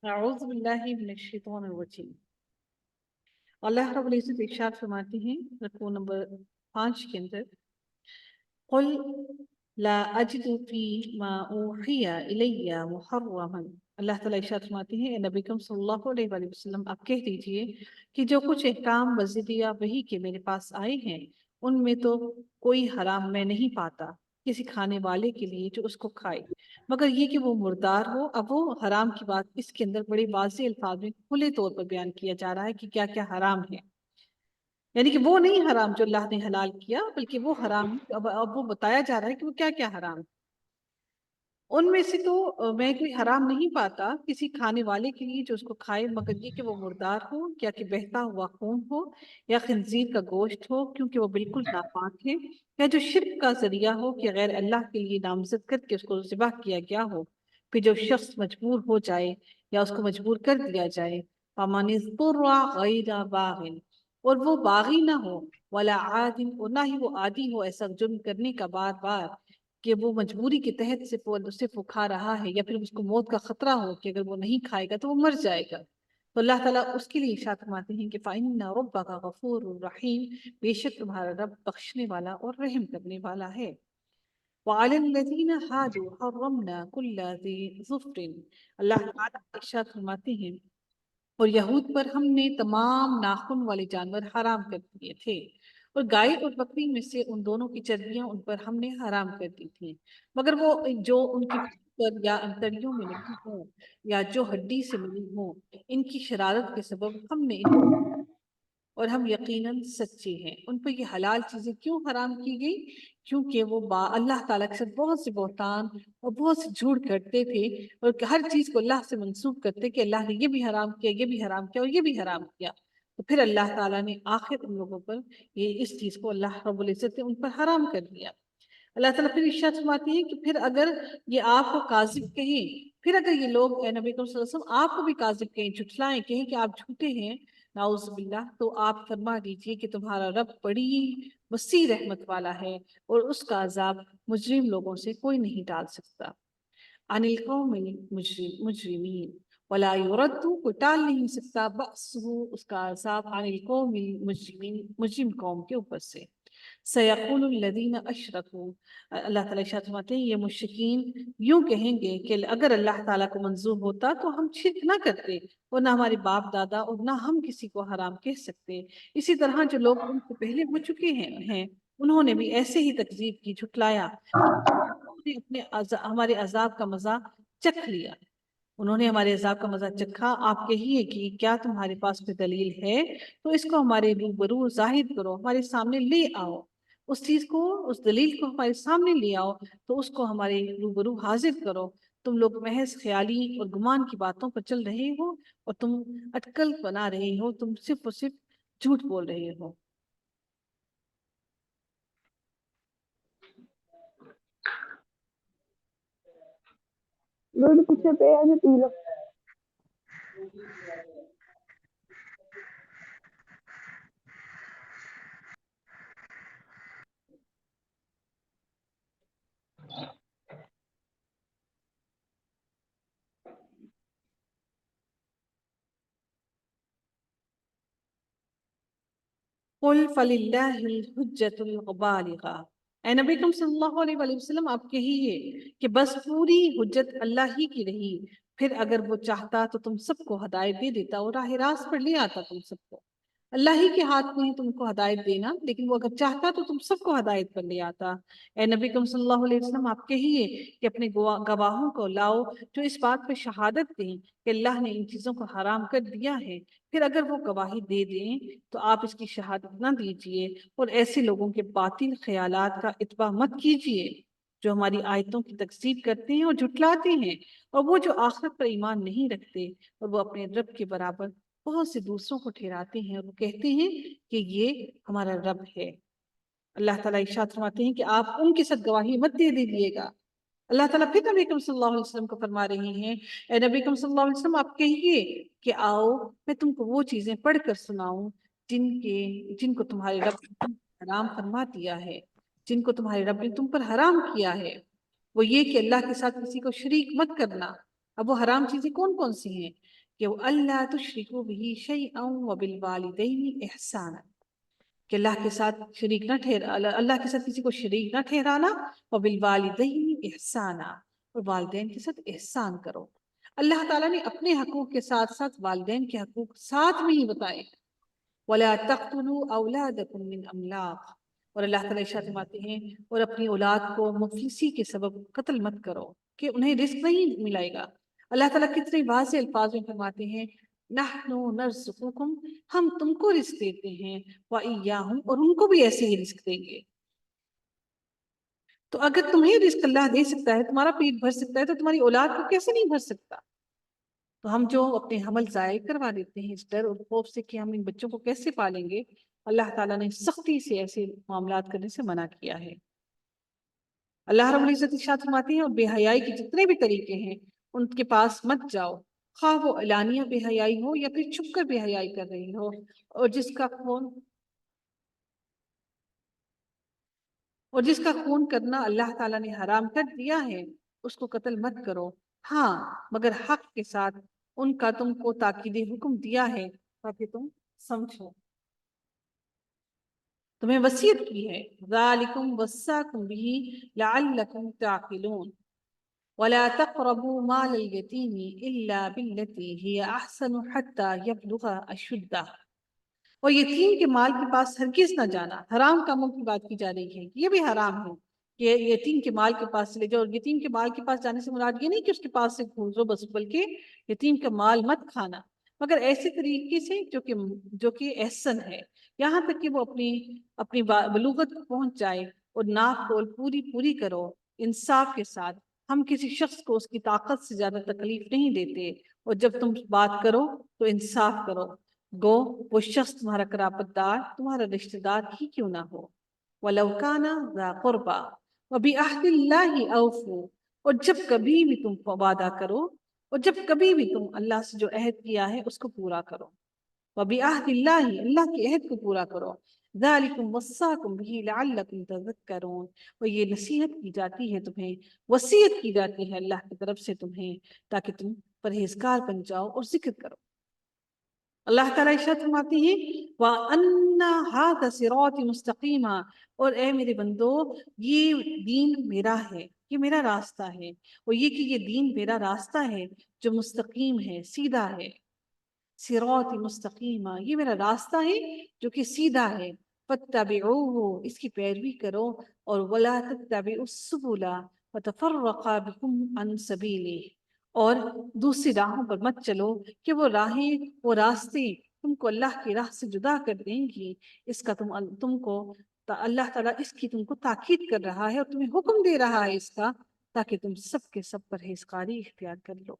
اعوذ باللہ من الشیطان الرجیم۔ اللہ رب العزت ارشاد فرماتے ہیں رکوع نمبر 5 کے اندر، قل لا اجد فی ما اوحی الی محرما۔ اللہ تعالیٰ ارشاد فرماتے ہیں، اے نبی کریم صلی اللہ علیہ وآلہ وسلم آپ کہہ دیجئے کہ جو کچھ احکام وزیدہ وحی کے میرے پاس آئے ہیں ان میں تو کوئی حرام میں نہیں پاتا کسی کھانے والے کے لیے جو اس کو کھائے، مگر یہ کہ وہ مردار ہو۔ اب وہ حرام کی بات اس کے اندر بڑے واضح الفاظ میں کھلے طور پر بیان کیا جا رہا ہے کہ کیا کیا حرام ہے، یعنی کہ وہ نہیں حرام جو اللہ نے حلال کیا، بلکہ وہ حرام اب وہ بتایا جا رہا ہے کہ وہ کیا کیا حرام ہے۔ ان میں سے تو میں کوئی حرام نہیں پاتا کسی کھانے والے کے لیے جو اس کو کھائے، مگر یہ کہ وہ مردار ہو، یا کہ بہتا ہوا خون ہو، یا خنزیر کا گوشت ہو کیونکہ وہ بالکل ناپاک ہے، یا جو شرک کا ذریعہ ہو کہ غیر اللہ کے لیے نامزد کر کے اس کو ذبح کیا گیا ہو، پھر جو شخص مجبور ہو جائے یا اس کو مجبور کر دیا جائے، فَمَنِ اضْطُرَّ غَيْرَ بَاغٍ، اور وہ باغی نہ ہو، ولا عاد، اور نہ ہی وہ عادی ہو ایسا جرم کرنے کا بار بار کہ وہ مجبوری کے تحت صرف وہ کھا رہا ہے، یا پھر اس کو موت کا خطرہ ہو کہ اگر وہ نہیں کھائے گا تو وہ مر جائے گا، تو اللہ تعالیٰ اس کے لیے ارشاد فرماتے ہیں کہ فَإِنَّ رَبَّكَ غَفُورٌ رَحِيمٌ، بے شک تمہارا رب بخشنے والا اور رحم کرنے والا ہے۔ وَعَلَى الَّذِينَ هَادُوا حَرَّمْنَا كُلَّ ذِي ظُفْرٍ، اللہ تعالیٰ ارشاد فرماتے ہیں اور یہود پر ہم نے تمام ناخن والے جانور حرام کر دیے تھے، اور گائے اور بکری میں سے ان دونوں کی چربیاں ان پر ہم نے حرام کر دی تھیں، مگر وہ جو ان کی پر یا انتڑیوں میں لگی ہوں یا جو ہڈی سے ملی ہوں، ان کی شرارت کے سبب ہم نے ان کو، اور ہم یقیناً سچے ہیں۔ ان پر یہ حلال چیزیں کیوں حرام کی گئی؟ کیونکہ وہ اللہ تعالیٰ کے ساتھ بہت سے بہتان اور بہت سے جھوٹ کرتے تھے، اور ہر چیز کو اللہ سے منسوب کرتے کہ اللہ نے یہ بھی حرام کیا، یہ بھی حرام کیا، اور یہ بھی حرام کیا، تو پھر اللہ تعالیٰ نے آخر ان لوگوں پر اس چیز کو اللہ رب العزت نے ان پر حرام کر دیا۔ اللہ تعالیٰ پھر ارشاد فرماتے ہیں کہ پھر اگر یہ آپ کو کاذب کہیں، پھر اگر یہ لوگ اے نبی صلی اللہ علیہ وسلم آپ کو بھی کاذب کہیں، جھٹلائیں، کہیں کہ آپ جھوٹے ہیں، نعوذ باللہ، تو آپ فرما دیجئے کہ تمہارا رب بڑی وسیع رحمت والا ہے، اور اس کا عذاب مجرم لوگوں سے کوئی نہیں ٹال سکتا۔ عن القوم مجرمین ولا يرد، کو ٹال نہیں سکتا بأسہ، اس کا عذاب، عن القوم المجرمین، مجرم قوم کے اوپر سے۔ سیقول الذین اشرکوا، اللہ تعالیٰ ارشاد فرماتے ہیں یہ مشرکین یوں کہیں گے کہ اگر اللہ تعالیٰ کو منظور ہوتا تو ہم شرک نہ کرتے، اور نہ ہمارے باپ دادا، اور نہ ہم کسی کو حرام کہہ سکتے۔ اسی طرح جو لوگ ان سے پہلے ہو چکے ہیں انہوں نے بھی ایسے ہی تکذیب کی، جھٹلایا، انہوں نے ہمارے عذاب کا مزہ چکھ لیا، انہوں نے ہمارے عذاب کا مزہ چکھا۔ آپ کہیے کہ کیا تمہارے پاس کوئی دلیل ہے تو اس کو ہمارے روبرو ظاہر کرو، ہمارے سامنے لے آؤ، اس چیز کو، اس دلیل کو ہمارے سامنے لے آؤ، تو اس کو ہمارے روبرو حاضر کرو۔ تم لوگ محض خیالی اور گمان کی باتوں پر چل رہے ہو، اور تم اٹکل بنا رہے ہو، تم صرف اور صرف جھوٹ بول رہے ہو۔ لوگ پیچھے پہ ایسے پی لو۔ قل فللہ الحجۃ البالغہ، اے نبی کریم صلی اللہ علیہ وآلہ وسلم آپ کہیے کہ بس پوری حجت اللہ ہی کی رہی، پھر اگر وہ چاہتا تو تم سب کو ہدایت دے دیتا اور راہ راست پر لے آتا تم سب کو۔ اللہ ہی کے ہاتھ میں ہے تم کو ہدایت دینا، لیکن وہ اگر چاہتا تو تم سب کو ہدایت پر لے آتا۔ اے نبی کریم صلی اللہ علیہ وسلم آپ کہیے کہ اپنے گواہوں کو لاؤ جو اس بات پہ شہادت دیں کہ اللہ نے ان چیزوں کو حرام کر دیا ہے، پھر اگر وہ گواہی دے دیں تو آپ اس کی شہادت نہ دیجیے، اور ایسے لوگوں کے باطل خیالات کا اتباع مت کیجیے جو ہماری آیتوں کی تکذیب کرتے ہیں اور جھٹلاتے ہیں، اور وہ جو آخرت پر ایمان نہیں رکھتے، اور وہ اپنے رب کے برابر بہت سے دوسروں کو ٹھہراتے ہیں، اور وہ کہتے ہیں کہ یہ ہمارا رب ہے۔ اللہ تعالیٰ ارشاد فرماتے ہیں کہ آپ ان کے ساتھ گواہی مت دے دیجیے گا۔ اللہ تعالیٰ پھر نبی کریم صلی اللہ علیہ وسلم کو فرما رہے ہیں، اے نبی کریم صلی اللہ علیہ وسلم آپ کہیے کہ آؤ میں تم کو وہ چیزیں پڑھ کر سناؤں جن کو تمہارے رب نے تم پر حرام فرما دیا ہے، جن کو تمہارے رب نے تم پر حرام کیا ہے۔ وہ یہ کہ اللہ کے ساتھ کسی کو شریک مت کرنا، اب وہ حرام چیزیں کون کون سی ہیں کہ وہ اللہ تشرکوا بہ شیئا وبالوالدین احسانا، کہ اللہ کے ساتھ شریک نہ ٹھہرا، اللہ کے ساتھ کسی کو شریک نہ ٹھہرانا، وبالوالدین احسانا، اور والدین کے ساتھ احسان کرو۔ اللہ تعالیٰ نے اپنے حقوق کے ساتھ ساتھ والدین کے حقوق ساتھ میں ہی بتائے۔ وَلَا تَقْتُلُوا أَوْلَادَكُم مِّنْ أَمْلَاقٍ، اور اللہ تعالیٰ ارشاد فرماتے ہیں اور اپنی اولاد کو مفلسی کے سبب قتل مت کرو کہ انہیں رزق نہیں ملائے گا۔ اللہ تعالیٰ کتنے واضح الفاظ میں فرماتے ہیں نحن نرزقکم، ہم تم کو رزق دیتے ہیں، وَإِيَّاهُمْ، اور ان کو بھی ایسے ہی رزق دیں گے۔ تو اگر تمہیں رزق اللہ دے سکتا ہے، تمہارا پیٹ بھر سکتا ہے، تو تمہاری اولاد کو کیسے نہیں بھر سکتا؟ تو ہم جو اپنے حمل ضائع کروا دیتے ہیں اس ڈر اور خوف سے کہ ہم ان بچوں کو کیسے پالیں گے، اللہ تعالیٰ نے سختی سے ایسے معاملات کرنے سے منع کیا ہے۔ اللہ رب العزت ارشاد فرماتے ہیں اور بے حیائی کے جتنے بھی طریقے ہیں ان کے پاس مت جاؤ، خواہ وہ علانیہ بے حیائی ہو یا پھر چھپ کر بے حیائی کر رہی ہو، اور جس کا خون کرنا اللہ تعالیٰ نے حرام کر دیا ہے اس کو قتل مت کرو، ہاں مگر حق کے ساتھ، ان کا تم کو تاکید حکم دیا ہے تاکہ تم سمجھو، تمہیں وصیت کی ہے۔ ذالکم وصاکم بہ لعلکم تعقلون ولا تقربوا مال الیتیم الا بالتی ہی احسن حتی یبلغ اشدہ، اور یتیم کے مال کے پاس ہرگز نہ جانا۔ حرام کاموں کی بات کی جا رہی ہے، یہ بھی حرام ہے کہ یتیم کے مال کے پاس لے جاؤ، اور یتیم کے مال کے پاس جانے سے مراد یہ نہیں کہ اس کے پاس سے گھوزو بس، بلکہ یتیم کا مال مت کھانا، مگر ایسے طریقے سے جو کہ احسن ہے، یہاں تک کہ وہ اپنی بلوغت کو پہنچ جائے، اور ناپ تول پوری کرو انصاف کے ساتھ۔ ہم کسی شخص کو اس کی طاقت سے زیادہ تکلیف نہیں دیتے، اور جب تم بات کرو تو انصاف کرو، گو وہ شخص تمہارا قرابت دار، تمہارا رشتہ دار ہی کیوں نہ ہو۔ وَلَوْ كَانَ ذَا قُرْبَى وَبِعَهْدِ اللَّهِ أَوْفُوا، اور جب کبھی بھی تم وعدہ کرو، اور جب کبھی بھی تم اللہ سے جو عہد کیا ہے اس کو پورا کرو، وَبِعَهْدِ اللَّهِ، اللہ کے عہد کو پورا کرو، ذَلِكُمْ وَصَّاكُمْ بِهِ لَعَلَّكُمْ تَذَكَّرُونَ، اور یہ نصیحت کی جاتی ہے تمہیں، وصیت کی جاتی ہے اللہ کی طرف سے تمہیں، تاکہ تم پرہیزگار بن جاؤ اور ذکر کرو۔ اللہ تعالیٰ ارشاد فرماتے ہیں وَأَنَّ هَذَا صِرَاطِ مُسْتَقِيمًا، اور اے میرے بندو یہ دین میرا ہے، یہ میرا راستہ ہے، اور یہ کہ یہ دین میرا راستہ ہے جو مستقیم ہے، سیدھا ہے۔ صراط مستقیمہ، یہ میرا راستہ ہے جو کہ سیدھا ہے، فَاتَّبِعُوهُ، اس کی پیروی کرو، اور وَلَا تَتَّبِعُوا السُّبُلَ فَتَفَرَّقَ بِكُمْ عَنْ سَبِيلِهِ، اور دوسری راہوں پر مت چلو کہ وہ راہیں، وہ راستے تم کو اللہ کی راہ سے جدا کر دیں گی۔ اس کا تم کو اللہ تعالیٰ اس کی تم کو تاکید کر رہا ہے اور تمہیں حکم دے رہا ہے اس کا، تاکہ تم سب کے سب پرہیزگاری اختیار کر لو۔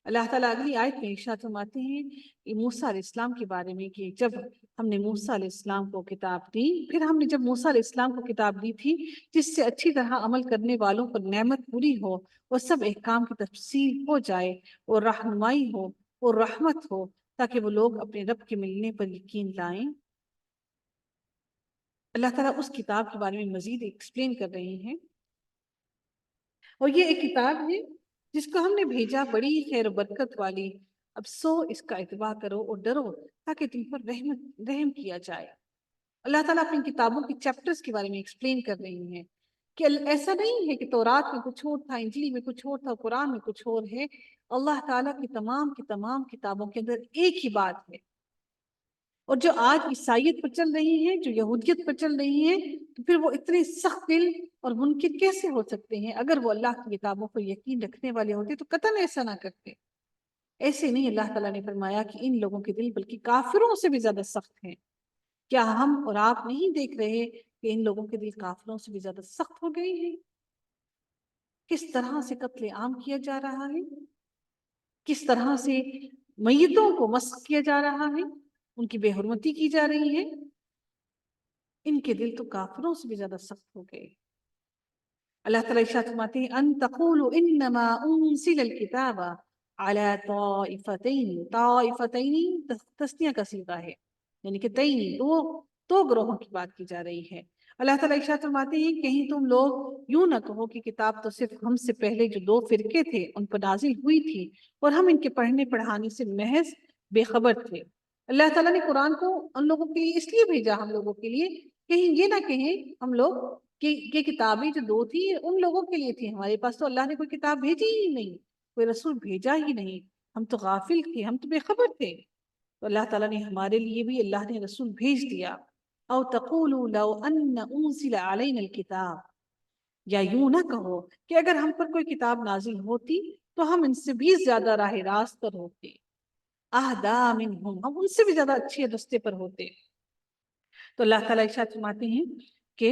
اللہ تعالیٰ اگلی آیت میں ارشاد فرماتے ہیں موسیٰ علیہ السلام کے بارے میں کہ جب ہم نے موسیٰ علیہ السلام کو کتاب دی، پھر ہم نے جب موسیٰ علیہ السلام کو کتاب دی تھی جس سے اچھی طرح عمل کرنے والوں پر نعمت پوری ہو، اور سب احکام کی تفصیل ہو جائے، اور رہنمائی ہو اور رحمت ہو، تاکہ وہ لوگ اپنے رب کے ملنے پر یقین لائیں۔ اللہ تعالیٰ اس کتاب کے بارے میں مزید ایکسپلین کر رہے ہیں، اور یہ ایک کتاب ہے جس کو ہم نے بھیجا بڑی خیر و برکت والی، اب سو اس کا اتباع کرو اور ڈرو تاکہ تم پر رحم کیا جائے۔ اللہ تعالیٰ اپنی کتابوں کے چیپٹرز کے بارے میں ایکسپلین کر رہی ہیں کہ ایسا نہیں ہے کہ تورات میں کچھ اور تھا، انجیل میں کچھ اور تھا، قرآن میں کچھ اور ہے۔ اللہ تعالیٰ کی تمام کتابوں کے اندر ایک ہی بات ہے، اور جو آج عیسائیت پر چل رہی ہے، جو یہودیت پر چل رہی ہے، تو پھر وہ اتنے سخت دل اور منکر کیسے ہو سکتے ہیں؟ اگر وہ اللہ کی کتابوں پر یقین رکھنے والے ہوتے تو قطعاً ایسا نہ کرتے۔ ایسے نہیں، اللہ تعالیٰ نے فرمایا کہ ان لوگوں کے دل بلکہ کافروں سے بھی زیادہ سخت ہیں۔ کیا ہم اور آپ نہیں دیکھ رہے کہ ان لوگوں کے دل کافروں سے بھی زیادہ سخت ہو گئے ہیں؟ کس طرح سے قتل عام کیا جا رہا ہے، کس طرح سے میتوں کو مسخ کیا جا رہا ہے، ان کی بے حرمتی کی جا رہی ہے۔ ان کے دل تو کافروں سے بھی زیادہ سخت ہو گئے۔ اللہ تعالیٰ ارشاد فرماتے ہیں ان تقولوا انما انزل الکتاب علی طائفتین، طائفتین تثنیہ کا صیغہ ہے، یعنی کہ دو گروہوں کی بات کی جا رہی ہے۔ اللہ تعالیٰ ارشاد فرماتے ہیں کہیں تم لوگ یوں نہ کہو کہ کتاب تو صرف ہم سے پہلے جو 2 فرقے تھے ان پر نازل ہوئی تھی اور ہم ان کے پڑھنے پڑھانے سے محض بے خبر تھے۔ اللہ تعالیٰ نے قرآن کو ان لوگوں کے لیے اس لیے بھیجا، ہم لوگوں کے لیے، کہیں یہ نہ کہیں ہم لوگ کہ یہ کتابیں جو 2 تھی ان لوگوں کے لیے تھی، ہمارے پاس تو اللہ نے کوئی کتاب بھیجی ہی نہیں، کوئی رسول بھیجا ہی نہیں، ہم تو غافل تھے، ہم تو بے خبر تھے۔ تو اللہ تعالیٰ نے ہمارے لیے بھی اللہ نے رسول بھیج دیا۔ او تقولوا لو ان انزل علینا الکتاب، یا یوں نہ کہو کہ اگر ہم پر کوئی کتاب نازل ہوتی تو ہم ان سے بھی زیادہ راہ راست پر ہوتے، اہدا منہم، ہم ان سے بھی زیادہ اچھے رستے پر ہوتے۔ تو اللہ تعالیٰ ارشاد فرماتے ہیں کہ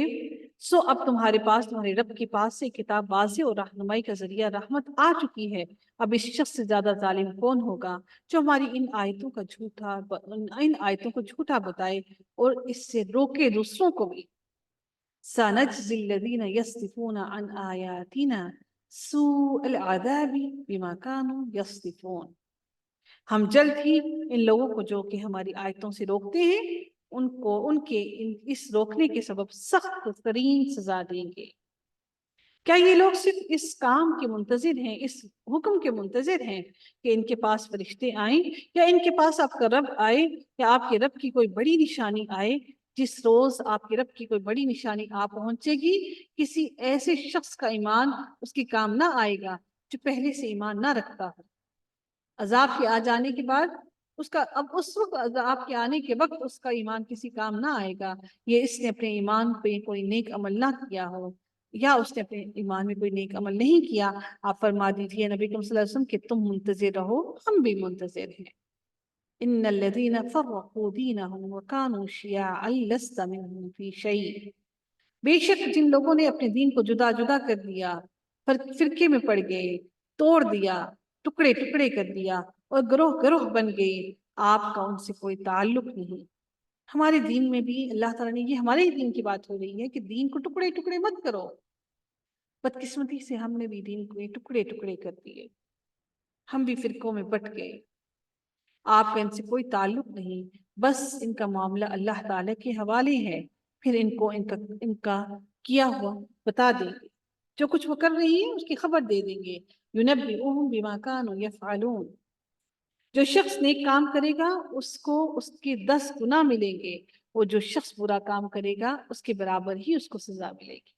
سو اب تمہارے پاس، تمہارے رب کے پاس سے کتاب واضح اور رہنمائی کا ذریعہ رحمت آ چکی ہے، اب اس شخص سے زیادہ ظالم کون ہوگا جو ہماری ان آیتوں کو جھوٹا بتائے اور اس سے روکے دوسروں کو بھی۔ سَنَجْزِي الَّذِينَ يَصْدِفُونَ عَنْ آيَاتِنَا سُوءَ الْعَذَابِ بِمَا كَانُوا يَصْدِفُونَ، ہم جلد ہی ان لوگوں کو جو کہ ہماری آیتوں سے روکتے ہیں ان کو ان کے اس روکنے کے سبب سخت ترین سزا دیں گے۔ کیا یہ لوگ صرف اس کام کے منتظر ہیں، اس حکم کے منتظر ہیں کہ ان کے پاس فرشتے آئیں یا ان کے پاس آپ کا رب آئے یا آپ کے رب کی کوئی بڑی نشانی آئے؟ جس روز آپ کے رب کی کوئی بڑی نشانی آ پہنچے گی، کسی ایسے شخص کا ایمان اس کی کام نہ آئے گا جو پہلے سے ایمان نہ رکھتا ہو۔ عذاب کے آ جانے کے بعد اب اس وقت عذاب کے آنے کے وقت اس کا ایمان کسی کام نہ آئے گا، یہ اس نے اپنے ایمان پہ کوئی نیک عمل نہ کیا ہو یا اس نے اپنے ایمان میں کوئی نیک عمل نہیں کیا۔ آپ فرما دیجیے نبی کریم صلی اللہ علیہ وسلم کہ تم منتظر رہو، ہم بھی منتظر ہیں۔ ان الذين فرقوا دينهم وكانوا شيعا لست منهم في شيء، بے شک جن لوگوں نے اپنے دین کو جدا جدا کر دیا، فرقے میں پڑ گئے، توڑ دیا، ٹکڑے ٹکڑے کر دیا اور گروہ گروہ بن گئے، آپ کا ان سے کوئی تعلق نہیں۔ ہمارے دین میں بھی اللہ تعالیٰ نے، یہ ہمارے دین کی بات ہو رہی ہے کہ دین کو ٹکڑے ٹکڑے مت کرو۔ بدقسمتی سے ہم نے بھی دین کو ٹکڑے ٹکڑے کر دیے، ہم بھی فرقوں میں بٹ گئے۔ آپ کا ان سے کوئی تعلق نہیں، بس ان کا معاملہ اللہ تعالیٰ کے حوالے ہے، پھر ان کو ان کا کیا ہوا بتا دیں گے، جو کچھ وہ کر رہی ہیں اس کی خبر دے دیں گے۔ يُنَبِّئُهُم بِمَا كَانُوا يَفْعَلُونَ، جو شخص نیک کام کرے گا اس کو اس کے 10 گنا ملیں گے، اور جو شخص برا کام کرے گا اس کے برابر ہی اس کو سزا ملے گی۔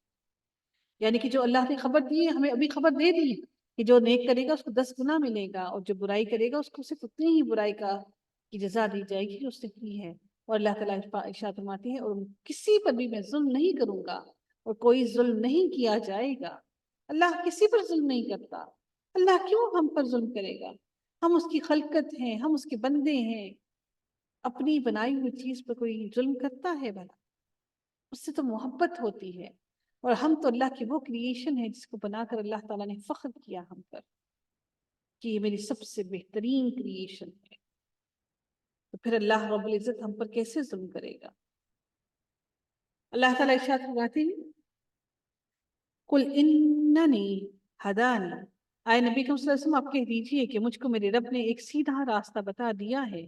یعنی کہ جو اللہ نے خبر دی ہے، ہمیں ابھی خبر دے دی ہے کہ جو نیک کرے گا اس کو 10 گنا ملے گا، اور جو برائی کرے گا اس کو صرف اتنی ہی برائی کی جزا دی جائے گی جو اس نے کی ہے۔ اور اللہ تعالیٰ ارشاد فرماتے ہیں اور کسی پر بھی میں ظلم نہیں کروں گا اور کوئی ظلم نہیں کیا جائے گا۔ اللہ کسی پر ظلم نہیں کرتا، اللہ کیوں ہم پر ظلم کرے گا؟ ہم اس کی خلقت ہیں، ہم اس کے بندے ہیں، اپنی بنائی ہوئی چیز پر کوئی ظلم کرتا ہے بھلا؟ اس سے تو محبت ہوتی ہے، اور ہم تو اللہ کی وہ کریشن ہے جس کو بنا کر اللہ تعالیٰ نے فخر کیا ہم پر کہ یہ میری سب سے بہترین کریشن ہے، تو پھر اللہ رب العزت ہم پر کیسے ظلم کرے گا؟ اللہ تعالیٰ ارشاد فرماتے ہیں قل اننی ہدانی، آئے نبی صلی اللہ علیہ وسلم آپ کہہ دیجئے کہ مجھ کو میرے رب نے ایک سیدھا راستہ بتا دیا ہے،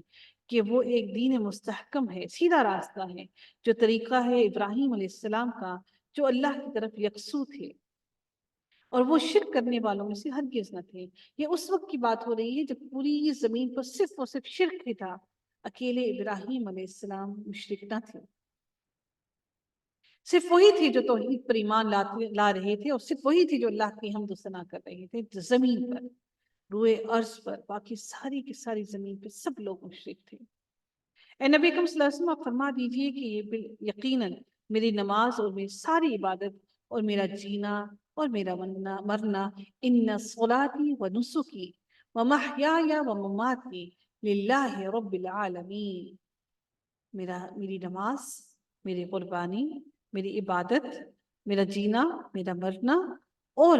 کہ وہ ایک دین مستحکم ہے، سیدھا راستہ ہے، جو طریقہ ہے ابراہیم علیہ السلام کا، جو اللہ کی طرف یکسو تھے اور وہ شرک کرنے والوں میں سے ہرگز نہ تھے۔ یہ اس وقت کی بات ہو رہی ہے جب پوری زمین پر صرف اور صرف شرک ہی تھا، اکیلے ابراہیم علیہ السلام مشرک نہ تھے، صرف وہی تھے جو توحید پر ایمان لا رہے تھے، اور صرف وہی تھے جو اللہ کی حمد و ثنا کر رہے تھے زمین پر، روئے ارض پر، باقی ساری کی ساری زمین پہ سب لوگ مشرک تھے۔ اے نبی اکرم صلی اللہ علیہ وسلم آپ فرما دیجئے کہ یہ یقیناً میری نماز اور میری ساری عبادت اور میرا جینا اور میرا مرنا، ان صلاتی و نسکی و محیای و مماتی للہ رب العالمین، میری نماز، میری قربانی، میری عبادت، میرا جینا، میرا مرنا، اور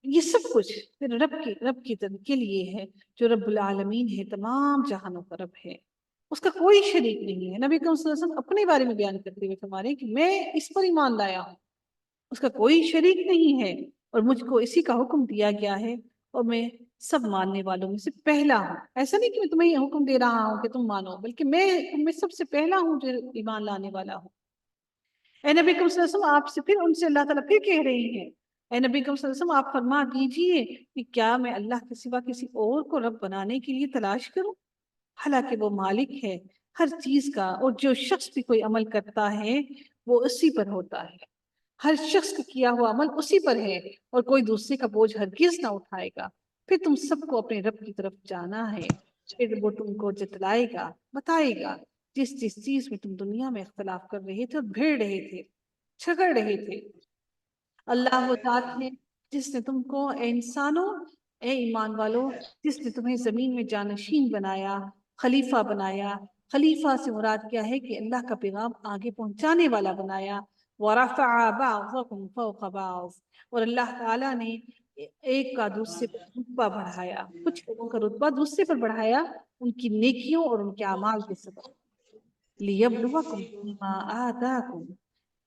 یہ سب کچھ پھر رب کے لیے ہے جو رب العالمین ہے، تمام جہانوں کا رب ہے، اس کا کوئی شریک نہیں ہے۔ نبی کریم صلی اللہ علیہ وسلم اپنے بارے میں بیان کرتے ہوئے فرما رہے ہیں کہ میں اس پر ایمان لایا ہوں، اس کا کوئی شریک نہیں ہے، اور مجھ کو اسی کا حکم دیا گیا ہے، اور میں سب ماننے والوں میں سے پہلا ہوں۔ ایسا نہیں کہ میں تمہیں یہ حکم دے رہا ہوں کہ تم مانو، بلکہ میں تم میں سب سے پہلا ہوں جو ایمان لانے والا ہوں۔ اے نبی کریم صلی اللہ علیہ وسلم آپ سے پھر ان سے اللہ تعالیٰ پھر کہہ رہی ہیں اے نبی کریم صلی اللہ علیہ وسلم آپ فرما دیجئے کہ کیا میں اللہ کے سوا کسی اور کو رب بنانے کے لیے تلاش کروں، حالانکہ وہ مالک ہے ہر چیز کا، اور جو شخص بھی کوئی عمل کرتا ہے وہ اسی پر ہوتا ہے، ہر شخص کا کیا ہوا عمل اسی پر ہے اور کوئی دوسرے کا بوجھ ہرگز نہ اٹھائے گا۔ پھر تم سب کو اپنے رب کی طرف جانا ہے، پھر وہ تم کو جتلائے گا، بتائے گا جس جس چیز میں تم دنیا میں اختلاف کر رہے تھے اور بھیڑ رہے تھے، جھگڑ رہے تھے۔ اللہ وہ ذات ہے جس نے تم کو اے انسانوں، اے ایمان والو، جس نے تمہیں زمین میں جانشین بنایا، خلیفہ بنایا۔ خلیفہ سے مراد کیا ہے کہ اللہ کا پیغام آگے پہنچانے والا بنایا۔ وَرَفَعَ بَعْضَكُمْ فَوْقَ بَعْضٍ، اور اللہ تعالیٰ نے ایک کا دوسرے پر رتبہ بڑھایا، کچھ لوگوں کا رتبہ دوسرے پر بڑھایا ان کی نیکیوں اور ان کے اعمال کے سبب۔ لِيَبْلُوَكُمْ فِيمَا آتَاكُمْ،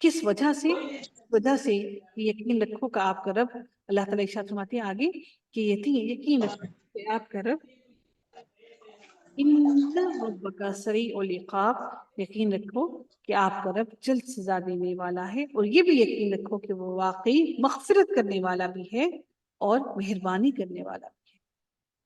کس وجہ سے؟ کہ یقین رکھو کہ آپ کا رب، اللہ تعالیٰ ارشاد فرماتے ہیں آگے کہ یقین رکھو کہ آپ کا رب ان ربک سریع العقاب، یقین رکھو کہ آپ کا رب جلد سزا دینے والا ہے، اور یہ بھی یقین رکھو کہ وہ واقعی مغفرت کرنے والا بھی ہے اور مہربانی کرنے والا بھی ہے۔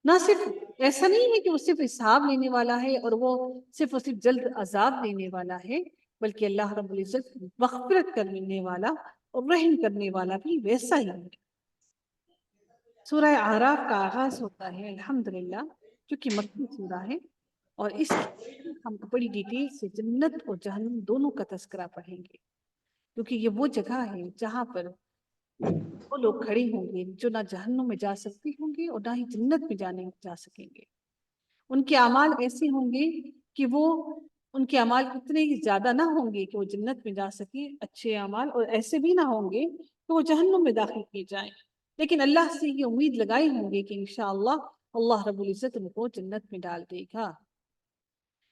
نہ صرف ایسا نہیں ہے کہ وہ صرف حساب لینے والا ہے اور وہ صرف جلد عذاب دینے والا ہے، بلکہ اللہ رب العزت مغفرت کرنے والا اور رحم کرنے والا بھی ویسا ہی ہے۔ سورہ اعراف کا آغاز ہوتا ہے الحمدللہ، جو کہ مکی سورہ ہے، اور اس کی ہم بڑی ڈیٹیل سے جنت اور جہنم دونوں کا تذکرہ پڑھیں گے، کیونکہ یہ وہ جگہ ہے جہاں پر وہ لوگ کھڑے ہوں گے جو نہ جہنم میں جا سکتے ہوں گے اور نہ ہی جنت میں جا سکیں گے۔ ان کے اعمال ایسے ہوں گے کہ وہ ان کے اعمال اتنے زیادہ نہ ہوں گے کہ وہ جنت میں جا سکیں اچھے اعمال، اور ایسے بھی نہ ہوں گے کہ وہ جہنم میں داخل کیے جائیں، لیکن اللہ سے یہ امید لگائی ہوں گے کہ انشاءاللہ اللہ رب العزت ان کو جنت میں ڈال دے گا۔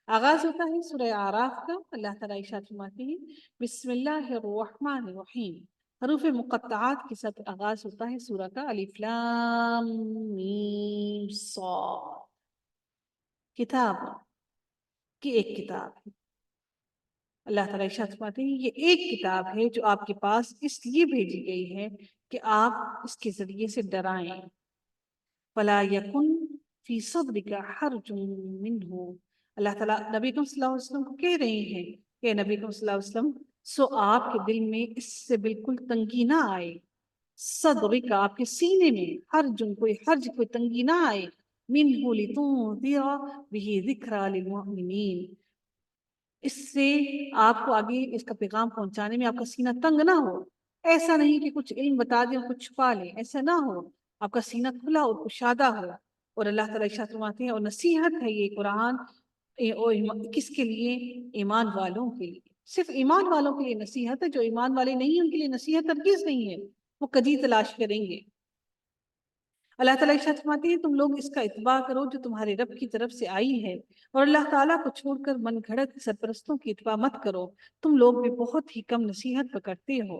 آغاز ہوتا ہے سورہ اعراف کا، اللہ تعالیٰ ارشاد فرماتے ہیں بسم اللہ الرحمن الرحیم، حروف مقطعات کے ساتھ آغاز ہوتا ہے سورہ کا، الف لام میم صاد، کتاب کی ایک کتاب ہے۔ اللہ تعالیٰ ارشاد فرماتے ہیں یہ ایک کتاب ہے جو آپ کے پاس اس لیے بھیجی گئی ہے کہ آپ اس کے ذریعے سے ڈرائیں۔ فَلَا يَكُنْ فِي صَدْرِكَ حَرْجٌ مِّنْهُ، اللہ تعالیٰ نبی کریم صلی اللہ علیہ وسلم کو کہہ رہے ہیں کہ نبی کریم صلی اللہ علیہ وسلم سو آپ کے دل میں اس سے بالکل تنگی نہ آئے، صدرک آپ کے سینے میں، کوئی حرج کوئی تنگی نہ آئے، مِنْهُ لِتُنذِرَ بِهِ ذِكْرَى لِلْمُؤْمِنِينَ، اس سے آپ کو آگے اس کا پیغام پہنچانے میں آپ کا سینہ تنگ نہ ہو۔ ایسا نہیں کہ کچھ علم بتا دیں اور کچھ چھپا لیں، ایسا نہ ہو، آپ کا سینہ کھلا اور کشادہ ہو۔ اور اللہ تعالیٰ ارشاد فرماتے ہیں اور نصیحت ہے یہ قرآن کس کے لیے؟ ایمان والوں کے لیے، صرف ایمان والوں کے لیے نصیحت ہے، جو ایمان والے نہیں ہیں ان کے لیے نصیحت ہرگز نہیں ہے، وہ کدی تلاش کریں گے۔ اللہ تعالیٰ ارشاد فرماتے ہیں تم لوگ اس کا اتباع کرو جو تمہارے رب کی طرف سے آئی ہے، اور اللہ تعالیٰ کو چھوڑ کر من گھڑت سرپرستوں کی اتباع مت کرو، تم لوگ بھی بہت ہی کم نصیحت پکڑتے ہو۔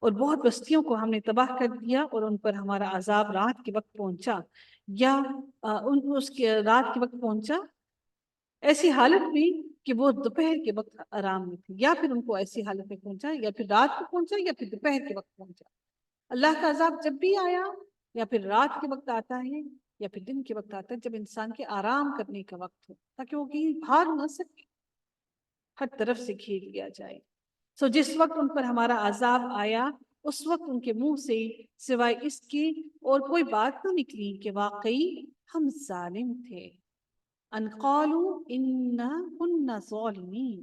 اور بہت بستیوں کو ہم نے تباہ کر دیا اور ان پر ہمارا عذاب رات کے وقت پہنچا، یا اس کے رات کے وقت پہنچا ایسی حالت میں کہ وہ دوپہر کے وقت آرام میں تھی، یا پھر ان کو ایسی حالت میں پہنچا یا پھر رات کو پہنچا یا پھر دوپہر کے وقت پہنچا۔ اللہ کا عذاب جب بھی آیا یا پھر رات کے وقت آتا ہے یا پھر دن کے وقت آتا ہے، جب انسان کے آرام کرنے کا وقت ہو، تاکہ وہ کہیں بھاگ نہ سکے، ہر طرف سے گھیر لیا جائے۔ جس وقت ان پر ہمارا عذاب آیا اس وقت ان کے منہ سے سوائے اس کی اور کوئی بات نہ نکلی کہ واقعی ہم ظالم تھے۔ ان قالوا انا كنا ظالمین،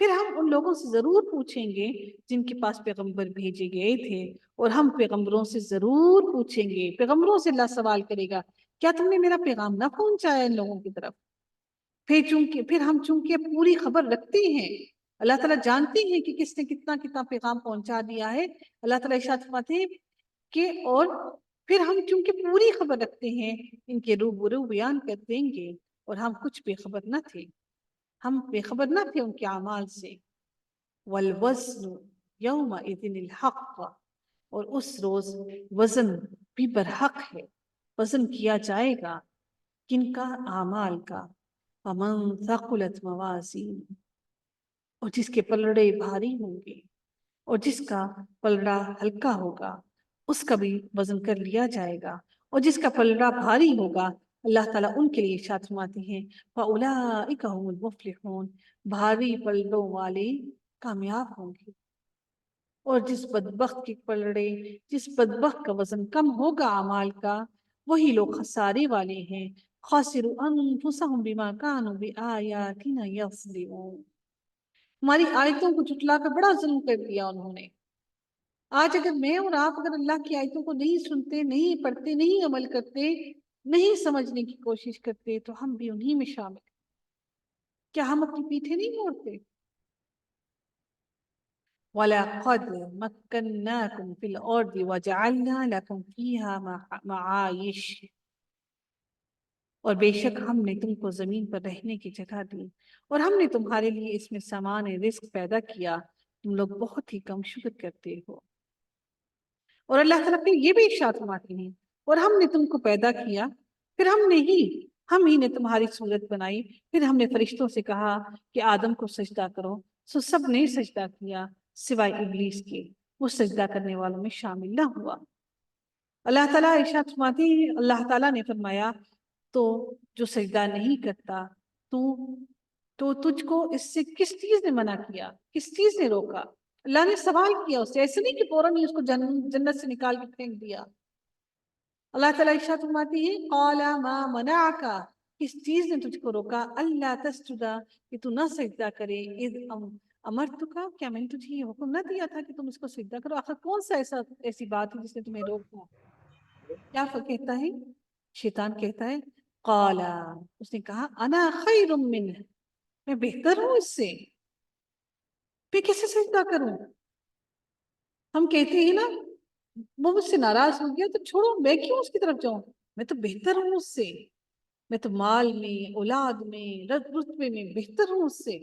پھر ہم ان لوگوں سے ضرور پوچھیں گے جن کے پاس پیغمبر بھیجے گئے تھے، اور ہم پیغمبروں سے ضرور پوچھیں گے، پیغمبروں سے اللہ سوال کرے گا کیا تم نے میرا پیغام نہ پہنچایا ان لوگوں کی طرف؟ پھر ہم چونکہ پوری خبر رکھتے ہیں، اللہ تعالیٰ جانتے ہیں کہ کس نے کتنا کتنا پیغام پہنچا دیا ہے، اللہ تعالیٰ ارشاد فرماتے ہیں کہ اور پھر ہم چونکہ پوری خبر رکھتے ہیں ان کے روبرو بیان کر دیں گے، اور ہم کچھ بے خبر نہ تھے، ہم بے خبر نہ تھے ان کے اعمال سے۔ والوزن یومئذ الحق، اور اس روز وزن بھی برحق ہے، وزن کیا جائے گا کن کا؟ اعمال کا۔ فمن ثقلت موازین، اور جس کے پلڑے بھاری ہوں گے اور جس کا پلڑا ہلکا ہوگا اس کا بھی وزن کر لیا جائے گا، اور جس کا پلڑا بھاری ہوگا اللہ تعالیٰ ان کے لیے ارشاد فرماتے ہیں فَأُولَٰئِكَ هُمُ الْمُفْلِحُونَ، بھاری پلڑوں والے کامیاب ہوں گے۔ اور جس بدبخت کے پلڑے، جس بدبخت کا وزن کم ہوگا اعمال کا، وہی لوگ خسارے والے ہیں۔ خَاسِرُوا أَنفُسَهُمْ بِمَا كَانُوا بِآيَاتِنَا يَظْلِمُونَ، ہماری آیتوں کو جھٹلا کر بڑا ظلم کر دیا انہوں نے۔ آج اگر میں اور آپ اگر اللہ کی آیتوں کو نہیں سنتے، نہیں پڑھتے، نہیں عمل کرتے، نہیں سمجھنے کی کوشش کرتے تو ہم بھی انہی میں شامل۔ کیا ہم اپنی پیٹھیں نہیں موڑتے؟ وَلَقَدْ مَكَّنَّاكُمْ فِي الْأَرْضِ وَجَعَلْنَا لَكُمْ فِيهَا مَعَائِشَ، اور بے شک ہم نے تم کو زمین پر رہنے کی جگہ دی اور ہم نے تمہارے لیے اس میں سامان رزق پیدا کیا، تم لوگ بہت ہی کم شکر کرتے ہو۔ اور اللہ تعالیٰ پھر یہ بھی ارشاد فرماتے ہیں اور ہم نے تم کو پیدا کیا، پھر ہم ہی نے تمہاری صورت بنائی، پھر ہم نے فرشتوں سے کہا کہ آدم کو سجدہ کرو، سو سب نے سجدہ کیا سوائے ابلیس کے، وہ سجدہ کرنے والوں میں شامل نہ ہوا۔ اللہ تعالیٰ ارشاد فرماتے ہیں، اللہ تعالیٰ نے فرمایا تو جو سجدہ نہیں کرتا تو تجھ کو اس سے کس چیز نے منع کیا، کس چیز نے روکا؟ اللہ نے سوال کیا اس سے، ایسے نہیں کہ فوراً ہی اس کو جنت سے نکال کے پھینک دیا۔ اللہ تعالیٰ ارشاد فرماتی ہے قال ما منعک، کس چیز نے تجھ کو روکا اللہ تسجدا، کہ تو نہ سجدہ کرے، اذ امرتک، کیا میں نے تجھے یہ حکم نہ دیا تھا کہ تم اس کو سجدہ کرو؟ آخر کون سا ایسی بات ہے جس نے تمہیں روکا؟ کیا کہتا ہے شیطان؟ کہتا ہے قال، اس نے کہا انا خیر منہ، میں بہتر ہوں اس سے، میں کیسے سجدہ کروں؟ ہم کہتے ہیں نا وہ مجھ سے ناراض ہو گیا تو چھوڑو، میں کیوں اس کی طرف جاؤں، میں تو بہتر ہوں اس سے، میں تو مال میں، اولاد میں، رتبے میں بہتر ہوں اس سے۔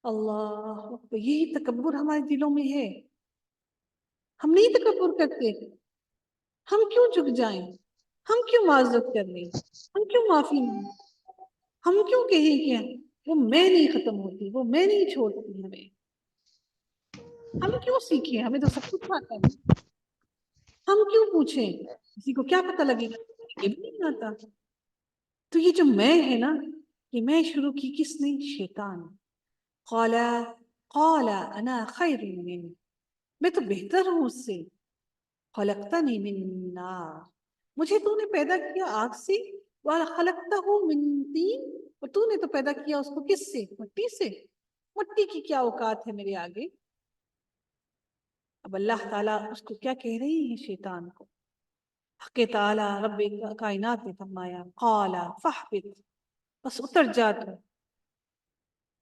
اللہ اکبر، یہی تکبر ہمارے دلوں میں ہے۔ ہم نہیں تکبر کرتے، ہم کیوں جھک جائیں، ہم کیوں معذرت کر لیں، ہم کیوں معافی مانگیں، ہم کیوں کہیں کہ وہ میں نہیں ختم ہوتی، وہ میں نہیں چھوڑتی ہمیں، ہم کیوں سیکھیں، ہمیں تو سب کچھ آتا ہے، ہم کیوں پوچھیں، کسی کو کیا پتہ لگے گا، یہ بھی نہیں آتا۔ تو یہ جو میں ہے نا، یہ میں شروع کی کس نے؟ شیطان۔ قال انا خیر منہ، میں تو بہتر ہوں اس سے، خلقتنی من نار، مجھے تو نے پیدا کیا آگ سے، وخلقتہ من طین، اور تو نے تو پیدا کیا اس کو کس سے؟ مٹی سے، مٹی کی کیا اوقات ہے میرے آگے؟ اب اللہ تعالیٰ اس کو کیا کہہ رہی ہے شیطان کو؟ حق تعالیٰ رب کائنات نے فرمایا قال فاہبط، بس اتر جا، تو